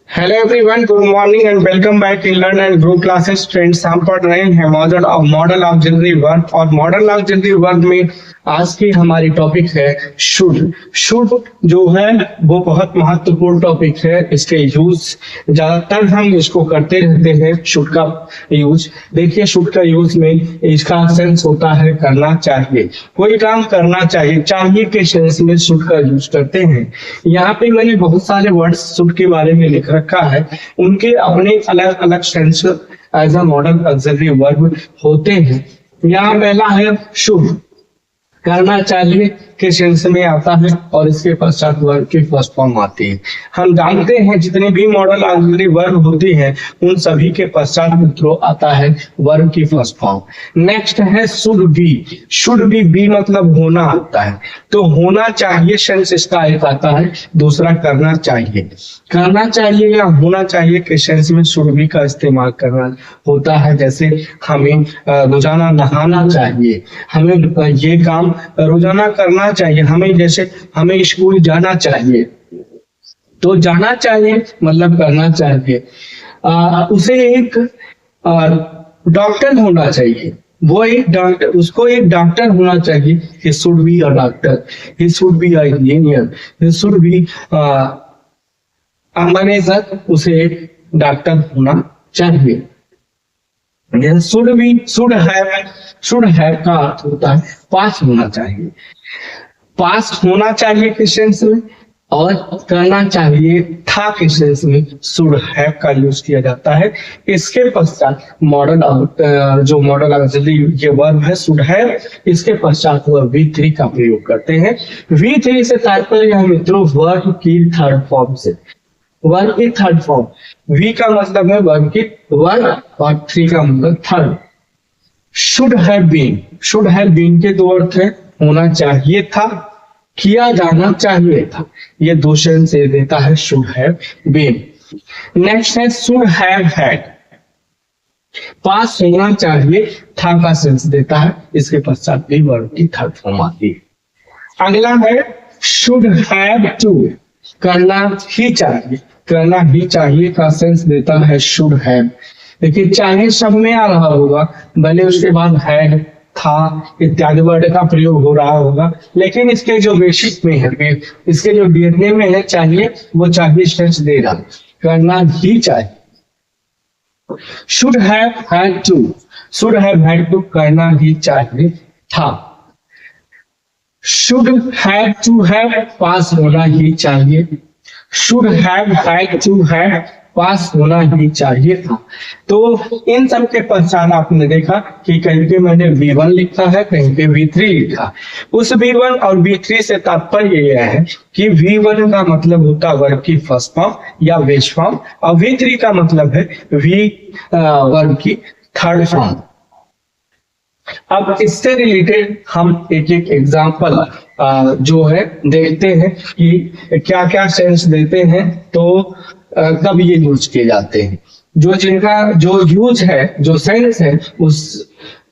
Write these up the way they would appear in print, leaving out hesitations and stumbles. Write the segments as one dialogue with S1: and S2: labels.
S1: Hello everyone, good morning and welcome back in learn and grow classes. Friends, हम पढ़ रहे हैं model auxiliary verb और model auxiliary verb में आज की हमारी टॉपिक है शुड। शुड जो है वो बहुत महत्वपूर्ण टॉपिक है। इसके यूज ज्यादातर हम इसको करते रहते हैं। शुड का यूज देखिए, शुड का यूज में इसका सेंस होता है करना चाहिए। कोई काम करना चाहिए, चाहिए के सेंस में शुड का यूज करते हैं। यहाँ पे मैंने बहुत सारे वर्ड्स शुड के बारे में लिख रखा है, उनके अपने अलग अलग sense as a modal auxiliary verb होते हैं। यहाँ पहला है शुड, करना चाहिए के सेंस में आता है और इसके पश्चात वर्ब की फर्स्ट फॉर्म आती है। हम जानते हैं जितनी भी मॉडल ऑक्सिलरी वर्ब होती है उन सभी के पश्चात मित्रों आता है वर्ब की फर्स्ट फॉर्म। नेक्स्ट है शुड बी। शुड बी मतलब होना आता है, तो होना चाहिए सेंस इसका एक आता है। दूसरा करना चाहिए, करना चाहिए या होना चाहिए के सेंस में शुड बी का इस्तेमाल करना होता है। जैसे हमें रोजाना नहाना चाहिए, हमें ये काम रोजाना करना चाहिए। हमें जैसे हमें स्कूल जाना चाहिए, तो जाना चाहिए मतलब करना चाहिए। उसे एक डॉक्टर होना चाहिए, वो एक डॉक्टर, उसको एक डॉक्टर होना चाहिए। He should be a doctor, he should be a engineer, he should be manager, उसे एक डॉक्टर होना चाहिए। शुड बी, शुड हैव का अर्थ होता है पास होना चाहिए। पास होना चाहिए के सेंस में और करना चाहिए था के सेंस में शुड हैव का यूज किया जाता है। इसके पश्चात मॉडल जो मॉडल ऑक्सिलरी ये वर्ब है शुड हैव, इसके पश्चात वह V3 का प्रयोग करते हैं। V3 से तात्पर्य है मित्रों वर्ब की थर्ड फॉर्म से। वर्ब की थर्ड फॉर्म, V का मतलब है वर्ब की वर्ब और 3 का मतलब third. Should have been, should have been के दो अर्थ है, होना चाहिए था, किया जाना चाहिए था। ये दो सेंस देता है शुड हैव बीन। नेक्स्ट है शुड हैव हैड, पास होना चाहिए था का सेंस देता है। इसके पश्चात भी वर्ब की थर्ड फॉर्म आती है। अगला है शुड हैव टू, करना ही चाहिए, करना ही चाहिए का सेंस देता है शुड हैव। देखिए चाहे सब में आ रहा होगा, भले उसके बाद हैड, था इत्यादि वर्ड का प्रयोग हो रहा होगा, लेकिन इसके जो बेसिक में है, इसके जो डीएनए में है चाहिए, वो चाहिए सेंस दे रहा, करना ही चाहिए। Should have had to, should have had to करना ही चाहिए था। शुड हैव टू हैव पास होना ही चाहिए, should have had to have पास होना ही चाहिए था। तो इन सब के पश्चात आपने देखा कि कहीं पे मैंने V1 लिखा है, कहीं पे V3 लिखा। उस V1 और V3 से तात्पर्य यह है कि V1 का मतलब होता है वर्ब की फर्स्ट फॉर्म या बेस फॉर्म और V3 का मतलब है वर्ब की थर्ड फॉर्म। अब इससे रिलेटेड हम एक एक एग्जाम्पल जो है देखते हैं कि क्या क्या सेंस देते हैं, तो कब ये यूज किए जाते हैं। जो जिनका जो यूज है, जो सेंस है, उस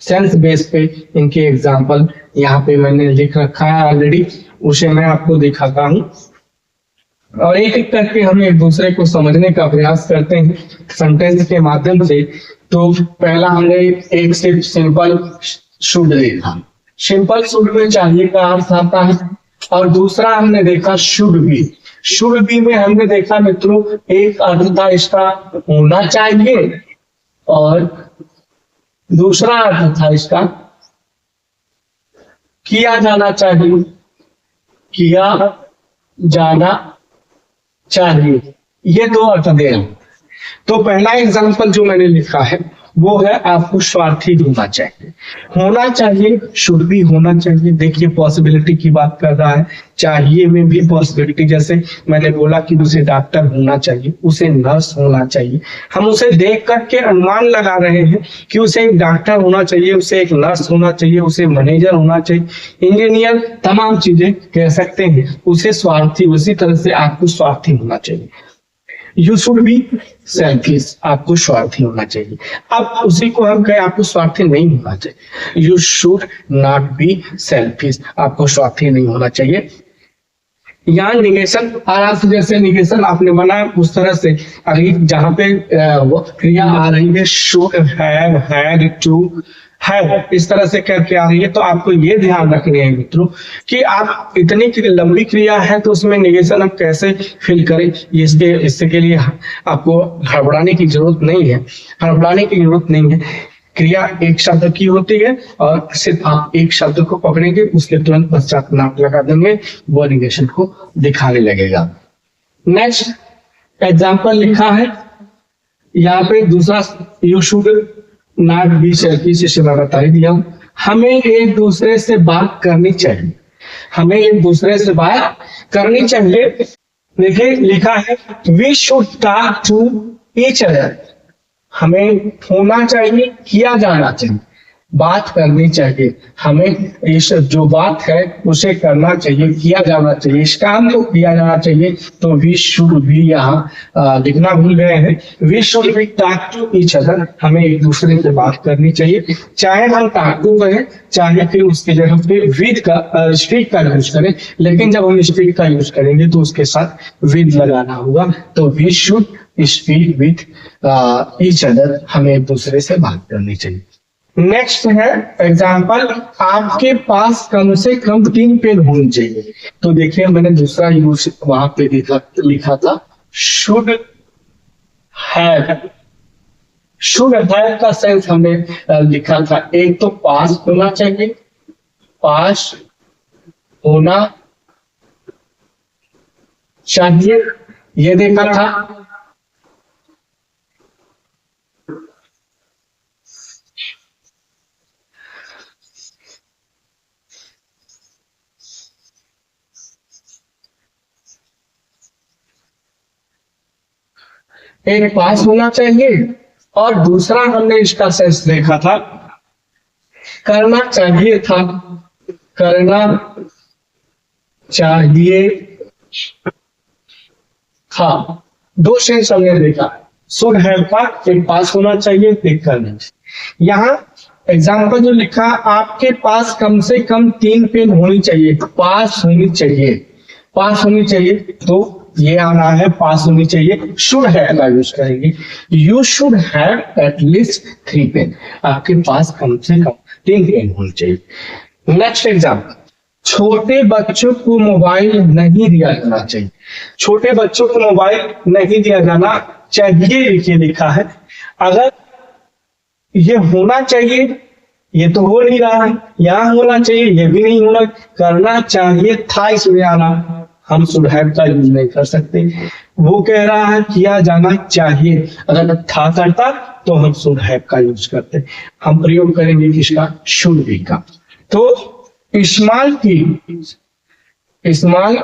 S1: सेंस बेस पे इनके एग्जाम्पल यहाँ पे मैंने लिख रखा है ऑलरेडी, उसे मैं आपको दिखाता हूँ और एक एक करके हम एक दूसरे को समझने का प्रयास करते हैं सेंटेंस के माध्यम से। तो पहला हमने एक सिर्फ सिंपल शुड देखा, सिंपल शुड में चाहिए का अर्थ आता है। और दूसरा हमने देखा शुड बी, शुड बी में हमने देखा मित्रों एक अर्थ था इसका होना चाहिए और दूसरा अर्थ था इसका किया जाना चाहिए, किया जाना चाहिए। ये दो अर्थ दे रहे। तो पहला एग्जांपल जो मैंने लिखा है वो है आपको स्वार्थी होना चाहिए, होना चाहिए, शुड भी होना चाहिए। देखिए पॉसिबिलिटी की बात कर रहा है, चाहिए में भी पॉसिबिलिटी, जैसे मैंने बोला कि उसे डॉक्टर होना चाहिए, उसे नर्स होना चाहिए। हम उसे देख करके अनुमान लगा रहे हैं कि उसे एक डॉक्टर होना चाहिए, उसे एक नर्स होना चाहिए, उसे मैनेजर होना चाहिए, इंजीनियर, तमाम चीजें कह सकते हैं। उसे स्वार्थी, उसी तरह से आपको स्वार्थी होना चाहिए। यू शुड बी सेल्फिश, आपको स्वार्थी होना चाहिए। अब उसी को हम कहें आपको स्वार्थी नहीं होना चाहिए। You should not be selfish, आपको स्वार्थी नहीं होना चाहिए। यहाँ निगेशन आराम से, जैसे निगेशन आपने बनाया उस तरह से अभी जहाँ पे वो क्रिया आ रही है शुड हैव हैड टू है, इस तरह से करके आ रही है, तो आपको ये ध्यान रखनी है मित्रों कि आप इतनी लंबी क्रिया है तो उसमें निगेशन हम कैसे फिल करें, इसके के लिए आपको हड़बड़ाने की जरूरत नहीं है। हड़बड़ाने की जरूरत नहीं है। क्रिया एक शब्द की होती है और सिर्फ आप एक शब्द को पकड़ेंगे, उसके तुरंत पश्चात नाम लगा देंगे, वो निगेशन को दिखाने लगेगा। नेक्स्ट एग्जाम्पल लिखा है यहाँ पे दूसरा, you should not be selfish, इसे मैं बता ही दिया हूं। हमें एक दूसरे से बात करनी चाहिए, हमें एक दूसरे से बात करनी चाहिए। देखिए लिखा है we should talk to each other, हमें होना चाहिए, किया जाना चाहिए, बात करनी चाहिए, हमें इस जो बात है उसे करना चाहिए, किया जाना चाहिए, इस काम को किया जाना चाहिए। तो वी शुड भी यहाँ लिखना भूल गए हैं, we should be talk to each other, हमें एक दूसरे से बात करनी चाहिए, चाहे हम टॉक टू कहें चाहे फिर उसके जगह पे विद का स्पीक का यूज करें, लेकिन जब हम स्पीक का यूज करेंगे तो उसके साथ विद लगाना होगा। तो we should speak with each other, हमें एक दूसरे से बात करनी चाहिए। नेक्स्ट है एग्जाम्पल, आपके पास कम से कम 3 पेन होने चाहिए। तो देखिए मैंने दूसरा यूज वहां पे लिखा था शुड हैव, शुड हैव का सेंस हमने लिखा था, एक तो पास होना चाहिए, पास होना चाहिए, ये देखा था। एक पास होना चाहिए और दूसरा हमने इसका सेंस देखा था करना चाहिए था, करना चाहिए था, दो सेंस हमने देखा। शुड हैव का एक पास होना चाहिए, एक करना चाहिए। यहाँ एग्जाम्पल जो लिखा, आपके पास कम से कम 3 पेन होनी चाहिए, पास होनी चाहिए, पास होनी चाहिए, तो ये आना है पास होनी चाहिए, शुड हैव का यूज करेंगे, you should have at least 3 pen, आपके पास कम से कम 3 पेन होनी चाहिए। नेक्स्ट एग्जाम्पल, छोटे बच्चों को मोबाइल नहीं दिया जाना चाहिए, छोटे बच्चों को मोबाइल नहीं दिया जाना चाहिए लिखिए लिखा है। अगर ये होना चाहिए, ये तो हो नहीं रहा है, यहाँ होना चाहिए, ये भी नहीं होना, करना चाहिए था इसमें आना, हम शुड हैव का यूज नहीं कर सकते। वो कह रहा है किया जाना चाहिए, अगर था करता तो हम शुड हैव का यूज करते, हम प्रयोग करेंगे किसका, शुड बी का। तो small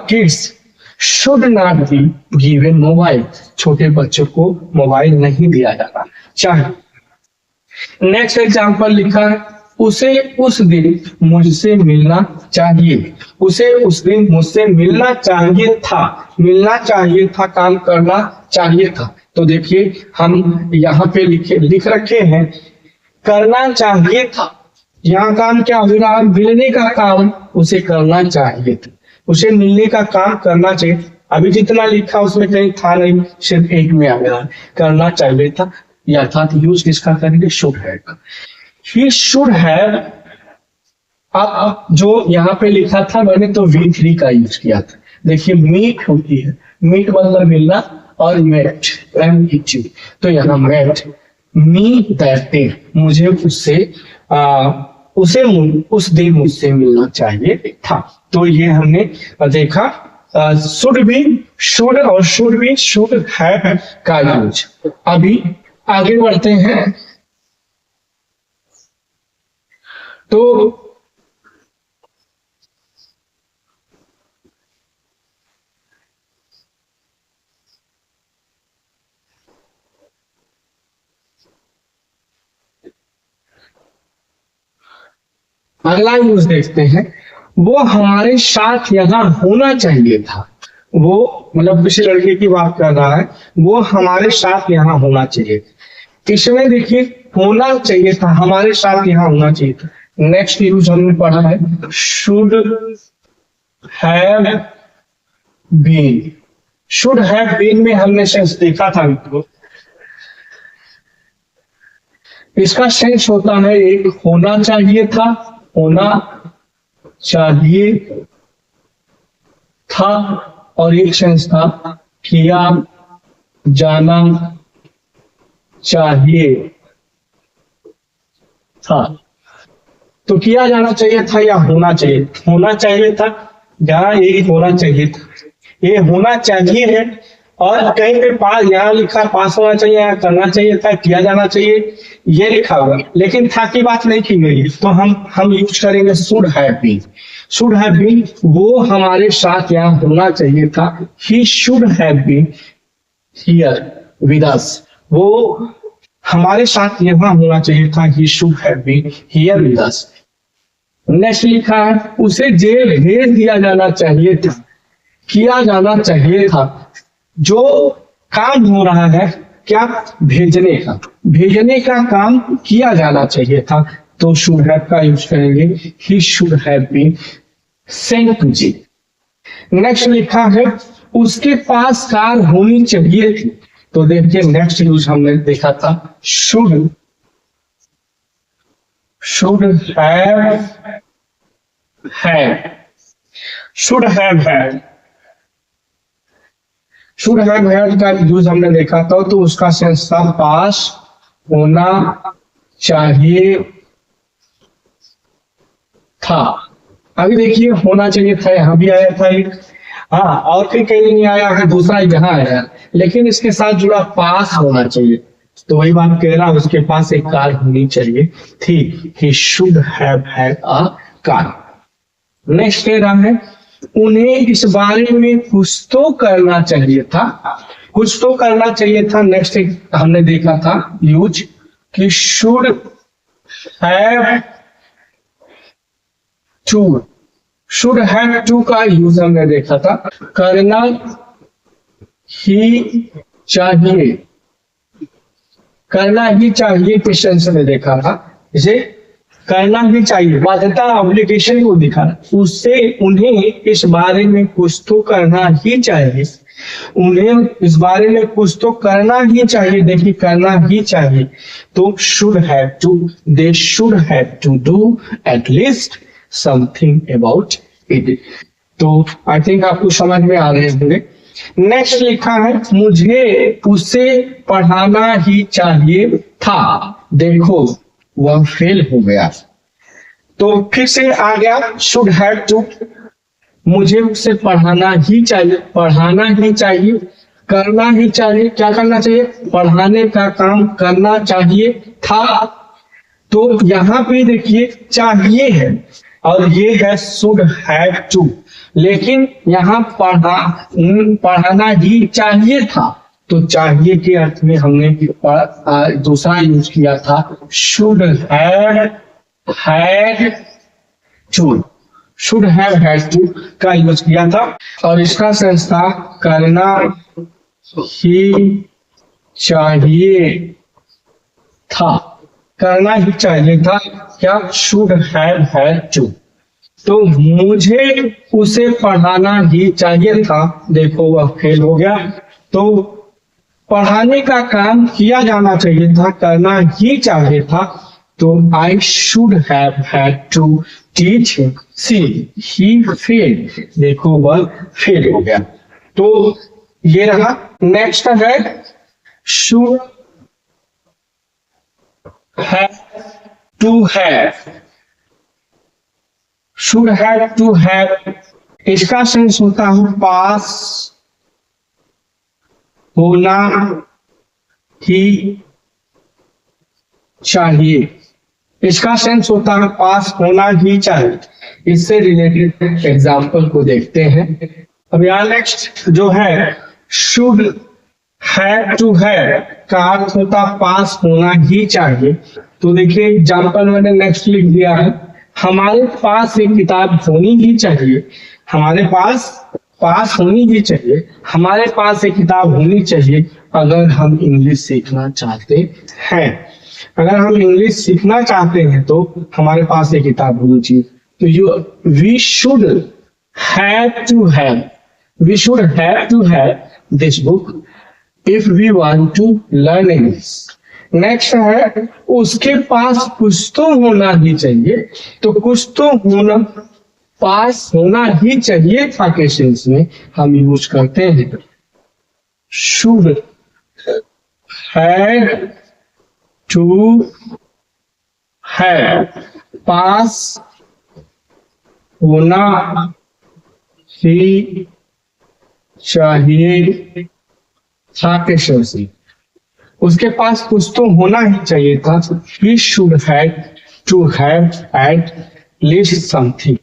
S1: kids should not be given mobile, छोटे बच्चों को मोबाइल नहीं दिया जाना चाहिए। नेक्स्ट एग्जाम्पल लिखा है, उसे उस दिन मुझसे मिलना चाहिए, उसे उस दिन मुझसे मिलना चाहिए था, मिलना चाहिए था, काम करना चाहिए था। तो देखिए हम यहाँ पे लिख रखे हैं करना चाहिए था, यहाँ काम क्या हो रहा है, मिलने का काम उसे करना चाहिए था, उसे मिलने का काम करना चाहिए। अभी जितना लिखा उसमें कहीं था नहीं, सिर्फ एक में आ गया, करना चाहिए था, अर्थात यूज किसका करेंगे, शुड हैव का। ही शुड हैव, अब जो यहाँ पे लिखा था मैंने तो V3 का यूज किया था। देखिए मीट होती है, मीट मतलब मिलना, और मेट तो यहाँ मेट मी दैट डे, मुझे उससे उस दिन मुझसे मिलना चाहिए था। तो ये हमने देखा शुड बी, शुड और शुड हैव का यूज। अभी आगे बढ़ते हैं, तो अगला यूज देखते हैं, वो हमारे साथ यहाँ होना चाहिए था, वो मतलब किसी लड़के की बात कर रहा है, वो हमारे साथ यहाँ होना चाहिए। इसमें देखिए होना चाहिए था, हमारे साथ यहाँ होना चाहिए था। नेक्स्ट यूज हमने पढ़ा है should have been. Should have been में हमने सेंस देखा था मित्रों, इसका सेंस होता है एक होना चाहिए था, होना चाहिए था, और एक सेंस था किया जाना चाहिए था। तो किया जाना चाहिए था या होना चाहिए, होना चाहिए था, जहां ये होना चाहिए था, ये होना चाहिए है, और कहीं पे पास यहाँ लिखा पास होना चाहिए, यहाँ करना चाहिए था, किया जाना चाहिए, ये लिखा हुआ, लेकिन था की बात नहीं की गई, तो हम यूज करेंगे should have been. Should have been वो हमारे साथ यहाँ होना चाहिए था, he should have been here with us, वो हमारे साथ यहाँ होना चाहिए था, he should have been here with us. Next लिखा है उसे जेल भेज दिया जाना चाहिए था, किया जाना चाहिए था, जो काम हो रहा है क्या, भेजने का, भेजने का काम किया जाना चाहिए था, तो शुड हैव का यूज करेंगे, he should have been sent to jail. Next लिखा है उसके पास कार होनी चाहिए थी, तो देखिए नेक्स्ट यूज हमने देखा था should have should have had, should have had का यूज हमने देखा था, तो उसका सेंस था पास होना चाहिए था। अभी देखिए होना चाहिए था यहां भी आया था एक, हाँ, और फिर कहीं नहीं आया है, दूसरा यहाँ आया, लेकिन इसके साथ जुड़ा पास होना चाहिए, तो वही बात कह रहा, उसके पास एक कार होनी चाहिए थी, ही should have had a car. Next कह रहा है उन्हें इस बारे में कुछ तो करना चाहिए था, कुछ तो करना चाहिए था। नेक्स्ट हमने देखा था यूज कि should have to, should have to का यूज हमने देखा था करना ही चाहिए, करना ही चाहिए के सेंस में देखा था, इसे करना ही चाहिए, बाध्यता ऑब्लिगेशन को दिखा, उससे उन्हें इस बारे में कुछ तो करना ही चाहिए, उन्हें इस बारे में कुछ तो करना ही चाहिए, देखिए करना ही चाहिए, तो should have to, they should have to do at least something about it. तो आई थिंक आपको समझ में आ रहे होंगे। नेक्स्ट लिखा है मुझे उसे पढ़ाना ही चाहिए था, देखो वह फेल हो गया, तो फिर से आ गया शुड हैव टू, मुझे उसे पढ़ाना ही चाहिए, पढ़ाना ही चाहिए, करना ही चाहिए, क्या करना चाहिए, पढ़ाने का काम करना चाहिए था, तो यहाँ पे देखिए चाहिए है और ये है शुड हैव टू, लेकिन यहाँ पढ़ाना ही चाहिए था, तो चाहिए के अर्थ में हमने दूसरा यूज किया था should have had to, should have had to का यूज किया था, और इसका सेंस था करना ही चाहिए था, करना ही चाहिए था, क्या, शुड हैव हैड टू, तो मुझे उसे पढ़ाना ही चाहिए था, देखो वह फेल हो गया, तो पढ़ाने का काम किया जाना चाहिए था, करना ही चाहिए था, तो I should have had to teach him, see he fail, देखो वह फेल हो गया, तो ये रहा। नेक्स्ट है should have to have, should have to have, इसका सेंस होता है पास होना ही चाहिए, इसका सेंस होता है पास होना ही चाहिए। इससे रिलेटेड एग्जाम्पल को देखते हैं। अब यहाँ नेक्स्ट जो है शुड हैव टू हैव का अर्थ होता पास होना ही चाहिए, तो देखिए एग्जाम्पल मैंने नेक्स्ट लिख दिया है, हमारे पास एक किताब होनी ही चाहिए, हमारे पास होनी ही चाहिए, हमारे पास एक किताब होनी चाहिए अगर हम इंग्लिश सीखना चाहते हैं, अगर हम इंग्लिश सीखना चाहते हैं तो हमारे पास एक किताब होनी चाहिए, तो we should have to have, We should have to have this book if we want to learn English. Next है उसके पास कुछ तो होना ही चाहिए, तो कुछ तो होना, पास होना ही चाहिए था के सेंस में हम यूज करते हैं शुड हैड टू हैव, पास होना ही चाहिए था के सेंस में, उसके पास कुछ तो होना ही चाहिए था, he should have to have at least something।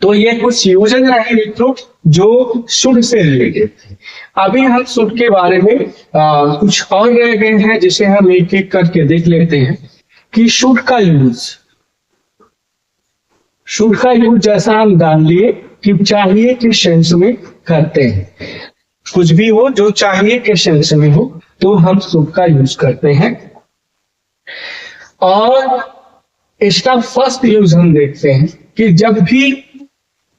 S1: तो ये कुछ यूजन रहे मित्रों जो शुड से रिलेटेड थे। अभी हम शुड के बारे में कुछ और रह गए हैं जिसे हम एक एक करके देख लेते हैं कि शुड का यूज जैसा हम डाल लिए कि चाहिए के सेंस में करते हैं, कुछ भी हो जो चाहिए के सेंस में हो तो हम शुड का यूज करते हैं। और इसका फर्स्ट यूज हम देखते हैं कि जब भी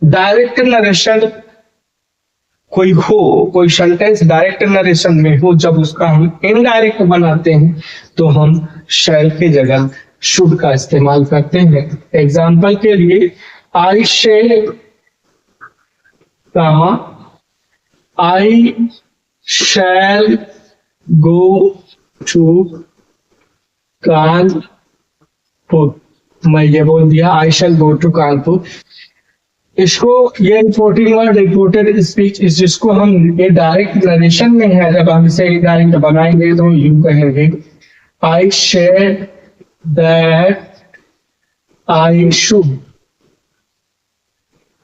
S1: डायरेक्ट नरेशन कोई सेंटेंस डायरेक्ट नरेशन में हो, जब उसका हम इनडायरेक्ट बनाते हैं तो हम शैल की जगह शुड का इस्तेमाल करते हैं। एग्जाम्पल के लिए आई शैल, आई शैल go to कानपुर, मैं ये बोल दिया आई शैल गो टू कानपुर। इसको ये रिपोर्टिंग वर्ड रिपोर्टेड स्पीच जिसको हम ये डायरेक्ट नरेशन में है, जब हम इसे डायरेक्ट बनाएंगे तो यूं कहेंगे I share that I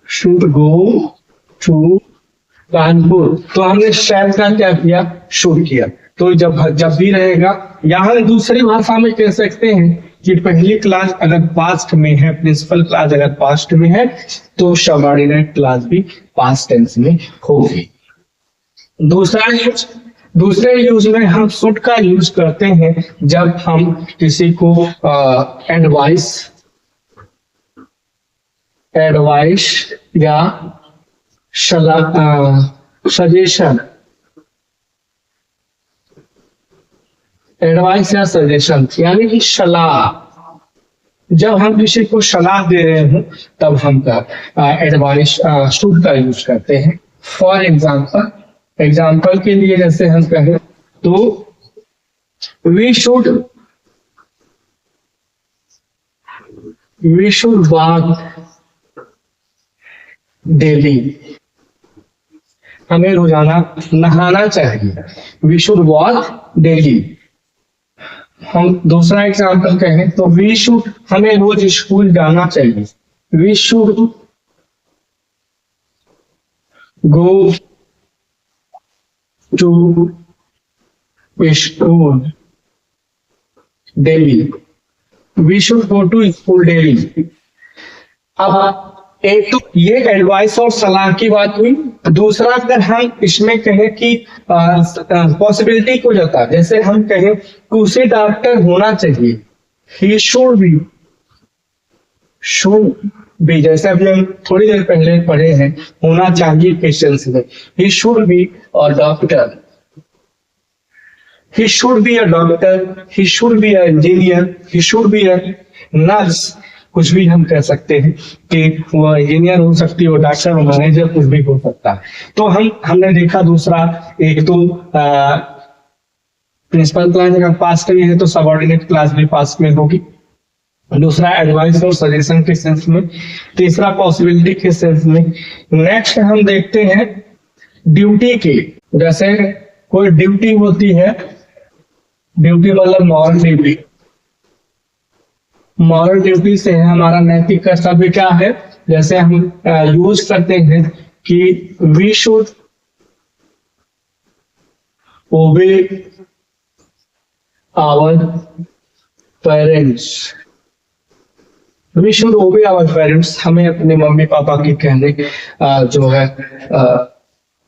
S1: should go to Kanpur, तो हमने शैल का क्या किया, शुड किया। तो जब भी रहेगा, यहाँ दूसरी भाषा में कह सकते हैं कि पहली क्लास अगर पास्ट में है, प्रिंसिपल क्लास अगर पास्ट में है तो सबऑर्डिनेट क्लास भी पास्ट टेंस में होगी। दूसरे यूज में हम शुड का यूज करते हैं जब हम किसी को एडवाइस या सजेशन, एडवाइस या सजेशन यानी कि सलाह, जब हम किसी को सलाह दे रहे हो तब हम एडवाइस शुड का यूज करते हैं। फॉर एग्जाम्पल के लिए जैसे हम कहें तो वी शुड वॉक डेली, हमें रोजाना नहाना चाहिए, वी शुड वॉक डेली। हम दूसरा एग्जाम्पल कहें तो वी शुड, हमें रोज स्कूल जाना चाहिए, we should go to school daily, we should go to school daily. अब एक तो ये एडवाइस और सलाह की बात हुई। दूसरा अगर हम इसमें कहें कि पॉसिबिलिटी को जाता, जैसे हम कहें कि उसे डॉक्टर होना चाहिए, ही शुड बी, जैसे अभी हम थोड़ी देर पहले पढ़े हैं होना चाहिए क्वेश्चंस में, he should be a doctor, he should be a doctor, he should be an engineer, he should be a nurse। कुछ भी हम कह सकते हैं कि वो इंजीनियर हो सकती है, वो डॉक्टर हो, मैनेजर, कुछ भी हो सकता है। तो हमने देखा दूसरा, एक तो प्रिंसिपल क्लास अगर पास्ट में है तो सबऑर्डिनेट क्लास भी पास्ट में होगी। दूसरा एडवाइस और सजेशन के सेंस में। तीसरा पॉसिबिलिटी के सेंस में। नेक्स्ट हम देखते हैं ड्यूटी की, जैसे कोई ड्यूटी होती है, ड्यूटी मतलब मॉरल ड्यूटी, मॉरल ड्यूटी से हमारा नैतिक कर्तव्य क्या है, जैसे हम यूज करते हैं कि we should obey our parents, we should obey our parents, हमें अपने मम्मी पापा के कहने जो है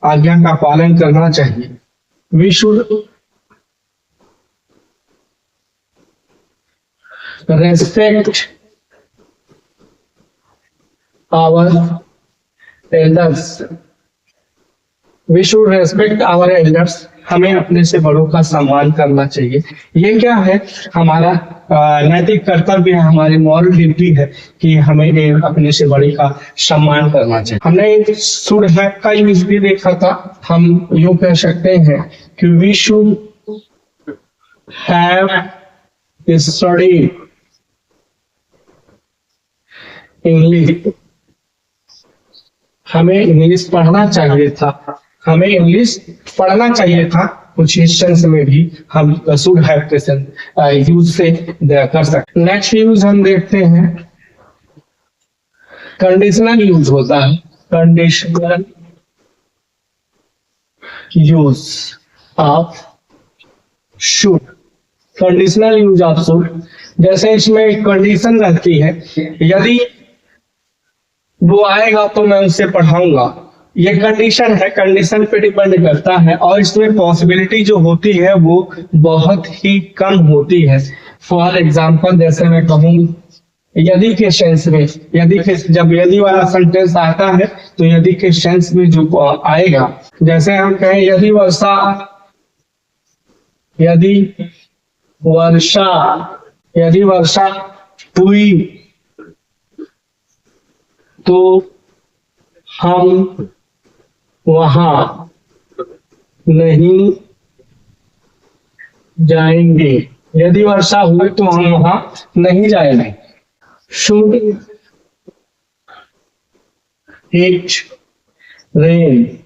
S1: आज्ञा का पालन करना चाहिए। We should respect our elders, we should respect our elders, हमें अपने से बड़ों का सम्मान करना चाहिए। ये क्या है, हमारा नैतिक कर्तव्य है, हमारी मॉरल ड्यूटी है कि हमें अपने से बड़े का सम्मान करना चाहिए। हमने शुड हैव का यूज भी देखा था, हम यूं कह सकते हैं कि we should have study English, हमें इंग्लिश पढ़ना चाहिए था, हमें इंग्लिश पढ़ना चाहिए था। कुछ इंस्टेंस में भी हम शुड हैव प्रेजेंट यूज से कर सकते। नेक्स्ट यूज हम देखते हैं, कंडीशनल यूज होता है, conditional use of should, conditional use of should. जैसे इसमें एक कंडीशन रहती है, यदि वो आएगा तो मैं उससे पढ़ाऊंगा, ये कंडीशन है, कंडीशन पे डिपेंड करता है और इसमें पॉसिबिलिटी जो होती है वो बहुत ही कम होती है। फॉर एग्जाम्पल जैसे मैं कहूँ यदि के सेंस में, यदि के जब यदि वाला सेंटेंस आता है तो यदि के सेंस में जो आएगा, जैसे हम कहें यदि वर्षा, यदि वर्षा, यदि वर्षा हुई तो हम वहां नहीं जाएंगे, यदि वर्षा हुई तो हम वहां नहीं जाएंगे। Should it rain,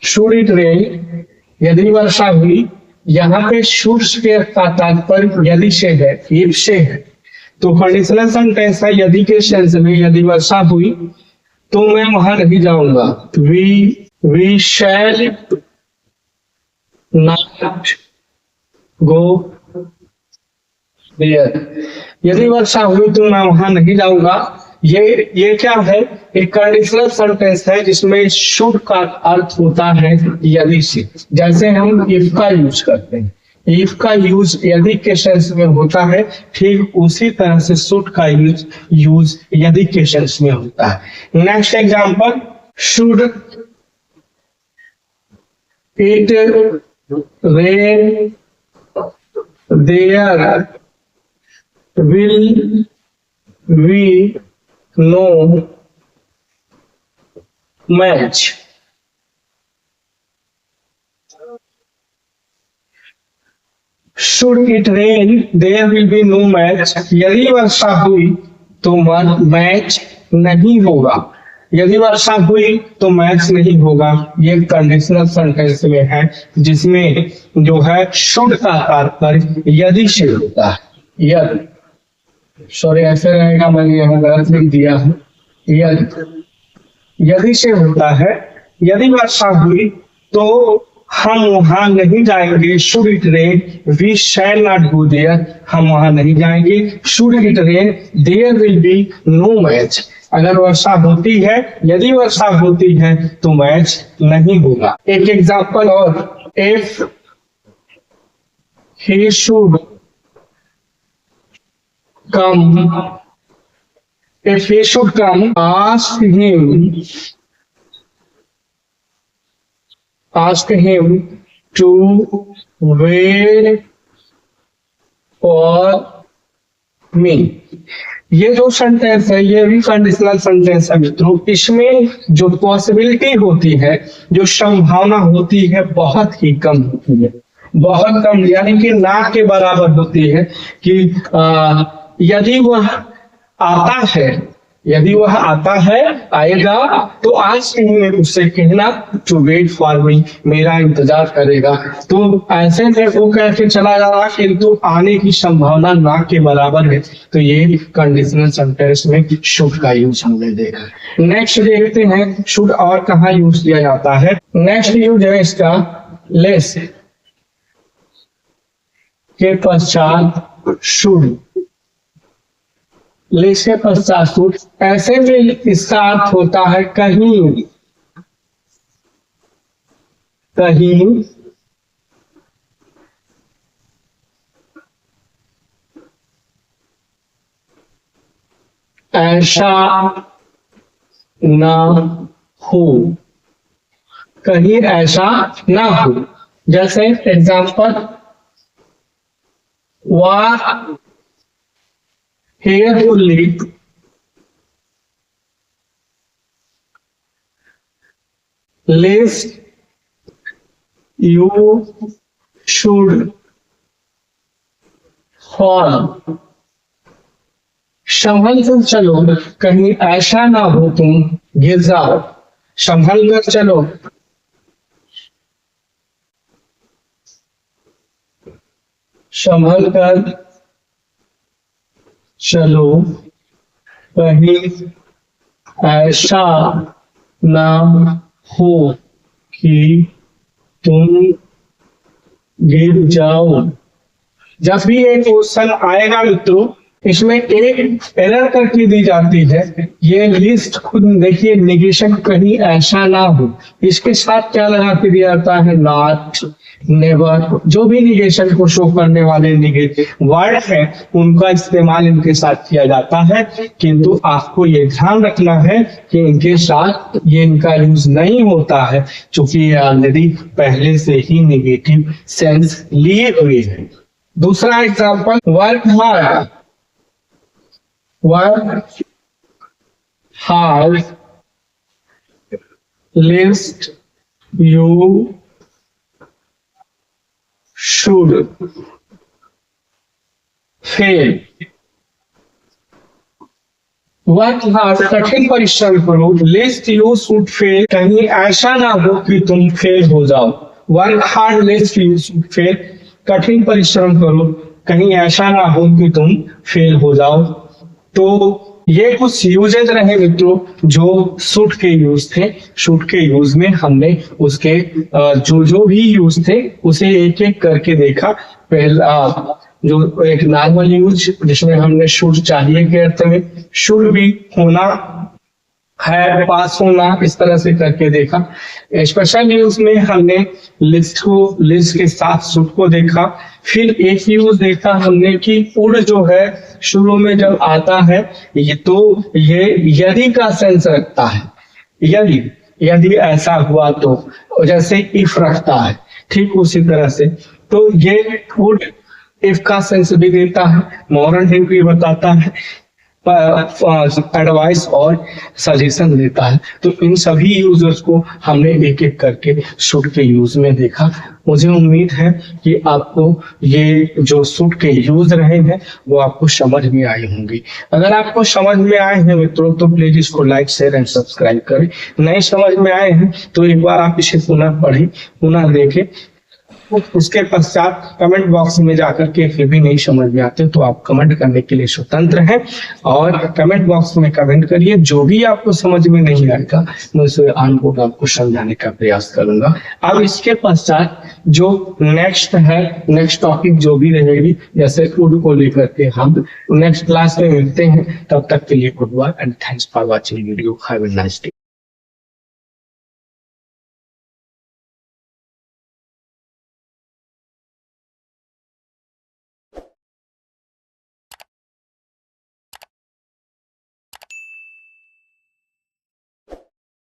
S1: should it rain, यदि वर्षा हुई, यहाँ पे शुड के का तात्पर्य यदि से है, इफ से है, तो कंडीशनल सेंटेंस है यदि के सेंस में, यदि वर्षा हुई तो मैं वहां नहीं जाऊंगा, we shall not go there, यदि वर्षा हुई तो मैं वहां नहीं जाऊंगा। ये क्या है, एक कंडीशनल सेंटेंस है जिसमें शुड का अर्थ होता है यदि से। जैसे हम इफ का यूज करते हैं, इफ का यूज यदि के सेंस में होता है, ठीक उसी तरह से शुड का यूज यदि के सेंस में होता है। Next example, should it rain there will we no match, should it rain there will be no match, यदि वर्षा हुई तो मैच नहीं होगा, यदि वर्षा हुई तो मैच नहीं होगा। ये कंडीशनल सेंटेंस में है जिसमें जो है शुड का तात्पर्य यदि से होता है, यदि, सॉरी ऐसे रहेगा, मैंने यहाँ गलत लिख दिया है, यदि से होता है। यदि वर्षा हुई तो हम वहां नहीं जाएंगे, should it rain we shall not go there, हम वहां नहीं जाएंगे। Should it rain there will be no match, अगर वर्षा होती है, यदि वर्षा होती है तो मैच नहीं होगा। एक एग्जांपल और, if he should come, if he should come, ask him to wait for me। ये जो सेंटेंस है ये भी कंडीशनल सेंटेंस है मित्रों, इसमें जो पॉसिबिलिटी होती है, जो संभावना होती है, बहुत ही कम होती है, बहुत कम, यानी कि ना के बराबर होती है कि यदि वह आता है, यदि वह आता है, आएगा तो आज कहीं में उससे कहना टू वेट फॉर मी, मेरा इंतजार करेगा। तो ऐसे में वो कह के चला जा रहा किंतु आने की संभावना ना के बराबर है, तो ये कंडीशनल सेंटेंस में शुड का यूज हमने देखा। नेक्स्ट देखते हैं शुड और कहाँ यूज किया जाता है। नेक्स्ट यूज है इसका लेस के पश्चात शुड, लेस के पश्चात शुड, ऐसे में इसका अर्थ होता है कहीं, कहीं ऐसा ना हो, कहीं ऐसा ना हो। जैसे example, walk carefully lest you should fall. संभल कर चलो, कहीं ऐसा ना हो तुम गिर जाओ। संभल कर चलो, संभल कर चलो, कहीं ऐसा ना हो कि तुम गिर जाओ। जब भी एक क्वेश्चन आएगा मित्रों, इसमें एक एरर करके दी जाती है। ये लिस्ट खुद देखिए, निगेशन कहीं ऐसा ना हो, इसके साथ क्या लगा के दिया जाता है? Not, never. जो भी निगेशन को शो करने वाले निगेटिव वर्ड है उनका इस्तेमाल इनके साथ किया जाता है। किंतु आपको ये ध्यान रखना है कि इनके साथ ये इनका यूज नहीं होता है, क्योंकि ये ऑलरेडी पहले से ही निगेटिव सेंस लिए हुए है। दूसरा example, work hard. Work hard list you should fail. Work hard, कठिन परिश्रम करो। लिस्ट यू शुड फेल, कहीं ऐसा ना हो कि तुम फेल हो जाओ। Work hard list you should fail, कठिन परिश्रम करो, कहीं ऐसा ना हो कि तुम फेल हो जाओ। तो ये कुछ यूजेज रहे मित्रों जो शुड के यूज थे। शुड के यूज में हमने उसके जो भी यूज थे उसे एक एक करके देखा। पहला जो एक नॉर्मल यूज, जिसमें हमने शुड चाहिए के अर्थ में, शुड भी होना है, पास होना, इस तरह से करके देखा। स्पेशल यूज में हमने लिस्ट के साथ शुड को देखा। फिर एक यूज देखा हमने कि उड जो है शुरू में जब आता है ये यदि का सेंस रखता है। यदि ऐसा हुआ तो, जैसे इफ रखता है, ठीक उसी तरह से। तो ये उड इफ का सेंस भी देता है, मॉरल हिंट भी बताता है, एडवाइस और सजेशन देता है। तो इन सभी यूजर्स को हमने एक एक करके शुड के यूज में देखा। मुझे उम्मीद है कि आपको ये जो शुड के यूज रहे हैं वो आपको समझ में आई होंगी। अगर आपको समझ में आए हैं मित्रों तो प्लीज इसको लाइक, शेयर एंड सब्सक्राइब करें। नहीं समझ में आए हैं तो एक बार आप इसे पुनः पढ़ें, पुनः देखें। उसके पश्चात कमेंट बॉक्स में जाकर के फिर भी नहीं समझ में आते तो आप कमेंट करने के लिए स्वतंत्र हैं, और कमेंट बॉक्स में कमेंट करिए। जो भी आपको समझ में नहीं आएगा मैं उसे आनपुट आपको समझाने का प्रयास करूंगा। अब इसके पश्चात जो नेक्स्ट टॉपिक जो भी रहेगी, जैसे फूड को लेकर के हम नेक्स्ट क्लास में मिलते हैं। तब तक के लिए goodbye and thanks for watching video. Have a nice day.